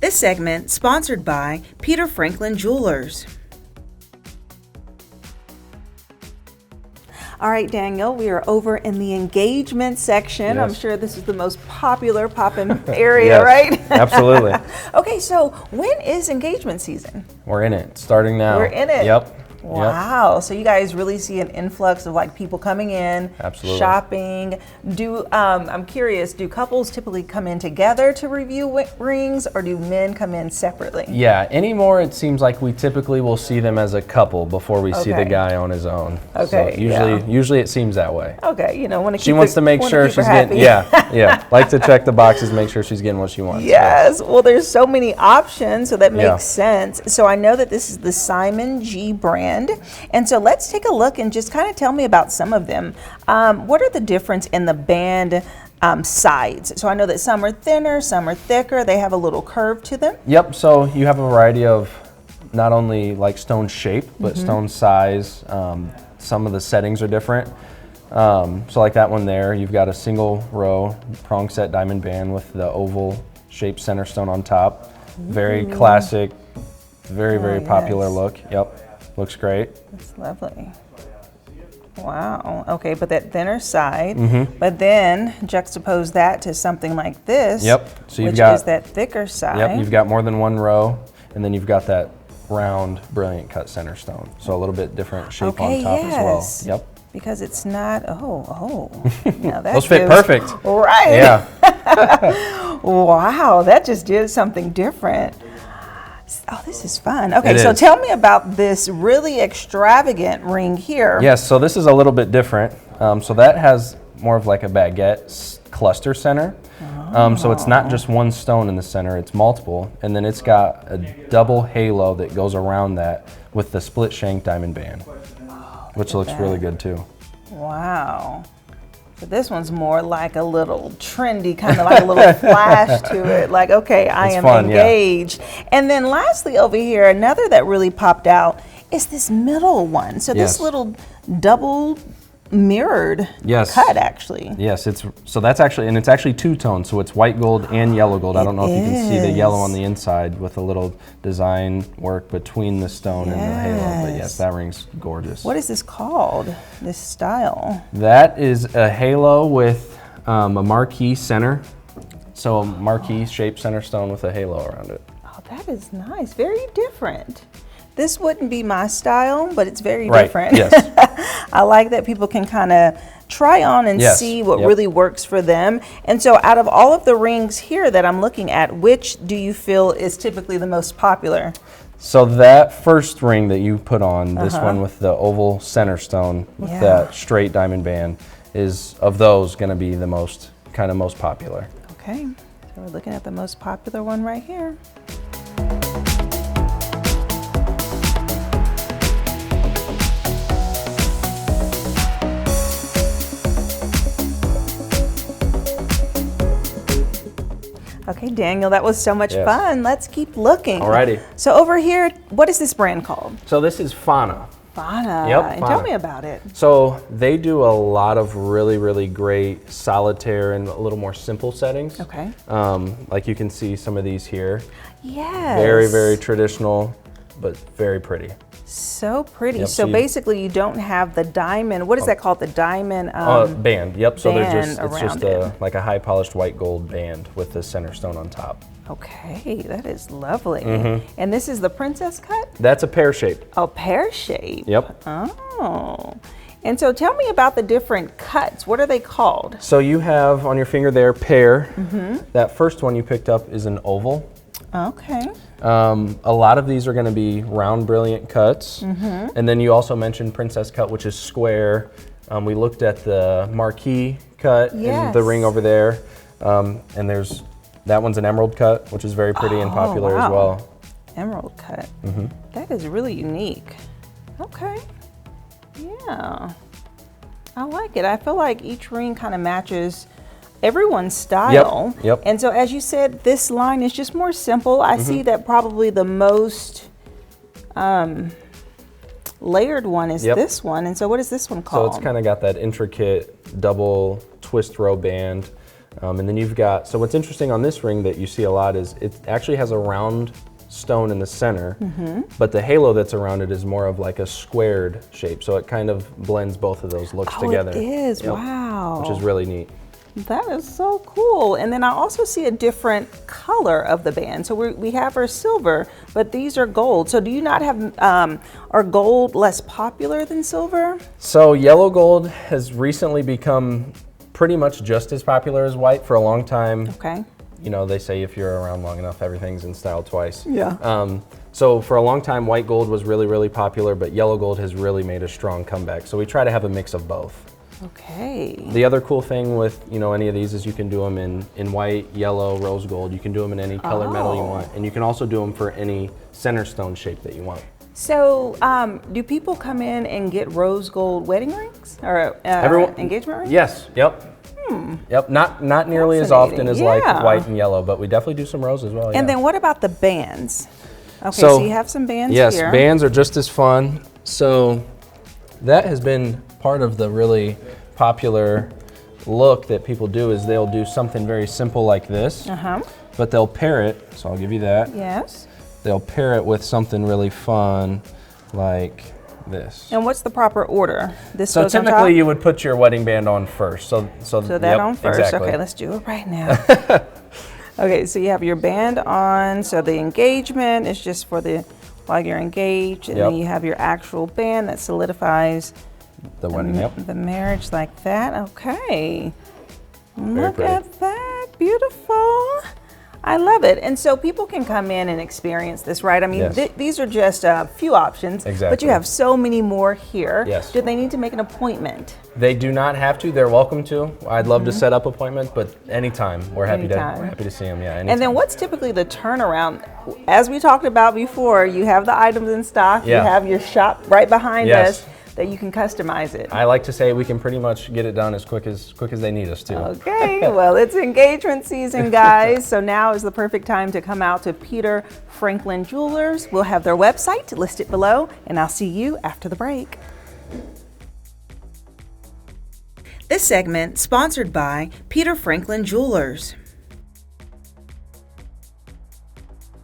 This segment sponsored by Peter Franklin Jewelers. All right, Daniel, we are over in the engagement section. Yes. I'm sure this is the most popular poppin' area, Yes, right? Absolutely. Okay, so when is engagement season? We're in it, starting now. We're in it. Yep. Wow, so you guys really see an influx of like people coming in, Absolutely. shopping. I'm curious, do couples typically come in together to review rings, or do men come in separately? Yeah, anymore it seems like we typically will see them as a couple before we see the guy on his own. Okay, So usually it seems that way. Okay, She wants to make sure she's getting, like to check the boxes, make sure she's getting what she wants. Yes, well there's so many options, so that makes sense. So I know that this is the Simon G brand. And so let's take a look and just kind of tell me about some of them. What are the difference in the band sides? So I know that some are thinner, some are thicker. They have a little curve to them. Yep, so you have a variety of not only like stone shape, but stone size. Some of the settings are different. So like that one there, you've got a single row prong set diamond band with the oval shaped center stone on top. Very classic, very popular look. Yep. Looks great. That's lovely. Wow. Okay, but that thinner side, but then juxtapose that to something like this. Yep. So you've which got is that thicker side. Yep. You've got more than one row, and then you've got that round, brilliant cut center stone. So a little bit different shape on top as well. Yep. Because it's not. Now that those fit perfect. Right. Yeah. Wow. That just did something different. Oh, this is fun. Okay, It so is. tell me about this really extravagant ring here. Yes, so this is a little bit different. So that has more of like a baguette cluster center. So it's not just one stone in the center, it's multiple. And then it's got a double halo that goes around that with the split shank diamond band, which looks really good too. Wow. But this one's more like a little trendy, kind of like a little flash to it. Like, okay, I am engaged. And then lastly over here, another that really popped out is this middle one. So this little double mirrored cut actually. Yes, it's actually two-tone, so it's white gold and yellow gold. I don't know if you can see the yellow on the inside with a little design work between the stone and the halo, but yes, that ring's gorgeous. What is this called, this style? That is a halo with a marquee center, so a marquee shaped center stone with a halo around it. Oh, that is nice, very different. This wouldn't be my style, but it's very different. Yes. I like that people can kind of try on and see what really works for them. And so out of all of the rings here that I'm looking at, which do you feel is typically the most popular? So that first ring that you put on, this one with the oval center stone with that straight diamond band, is of those going to be the most popular. Okay, so we're looking at the most popular one right here. Okay, Daniel, that was so much fun. Let's keep looking. Alrighty. So over here, what is this brand called? So this is Fauna. Fauna. Yep, And Fauna. tell me about it. So they do a lot of really great solitaire and a little more simple settings. Okay. Like you can see some of these here. Yes. Very traditional, but very pretty. So pretty. Yep, so basically you don't have the diamond, what is that called? The diamond band. Yep. So band it's just like a high polished white gold band with the center stone on top. Okay, that is lovely. And this is the princess cut? That's a pear shape. Oh, pear shape. Yep. Oh. And so tell me about the different cuts. What are they called? So you have on your finger there pear. That first one you picked up is an oval. Okay. A lot of these are going to be round, brilliant cuts. And then you also mentioned princess cut, which is square. We looked at the marquee cut in the ring over there. And that one's an emerald cut, which is very pretty and popular as well. Emerald cut. That is really unique. Okay. Yeah. I like it. I feel like each ring kind of matches everyone's style. Yep. And so as you said, this line is just more simple. I see that probably the most layered one is this one. And so what is this one called? So it's kind of got that intricate double twist row band. And then you've got, so what's interesting on this ring that you see a lot is it actually has a round stone in the center, but the halo that's around it is more of like a squared shape. So it kind of blends both of those looks together. It is, wow. Which is really neat. That is so cool. And then I also see a different color of the band. So we have our silver, but these are gold. So do you not have, are gold less popular than silver? So yellow gold has recently become pretty much just as popular as white for a long time. Okay. You know, they say if you're around long enough, everything's in style twice. Yeah. So for a long time, white gold was really, really popular, but yellow gold has really made a strong comeback. So we try to have a mix of both. Okay. The other cool thing with, you know, any of these is you can do them in white, yellow, rose gold. You can do them in any color metal you want. And you can also do them for any center stone shape that you want. So do people come in and get rose gold wedding rings or engagement rings? Yes, yep. Yep, not nearly as often as like white and yellow, but we definitely do some rose as well. And then what about the bands? Okay, so you have some bands here. Yes, bands are just as fun. So that has been part of the really popular look that people do is they'll do something very simple like this, but they'll pair it, so I'll give you that. Yes. They'll pair it with something really fun like this. And what's the proper order? This so goes on top? typically you would put your wedding band on first. So that on first. Exactly. Okay, let's do it right now. Okay, so you have your band on. So the engagement is just for while you're engaged, and then you have your actual band that solidifies the wedding, the marriage like that. Okay. Very pretty. Look at that, beautiful. I love it. And so people can come in and experience this, right? I mean, these are just a few options, but you have so many more here. Yes. Do they need to make an appointment? They do not have to. They're welcome to. I'd love to set up appointment, but anytime. We're happy to see them. Yeah. Anytime. And then what's typically the turnaround? As we talked about before, you have the items in stock. You have your shop right behind us that you can customize it. I like to say we can pretty much get it done as quick as they need us to. Okay, well, it's engagement season, guys. So now is the perfect time to come out to Peter Franklin Jewelers. We'll have their website listed below, and I'll see you after the break. This segment sponsored by Peter Franklin Jewelers.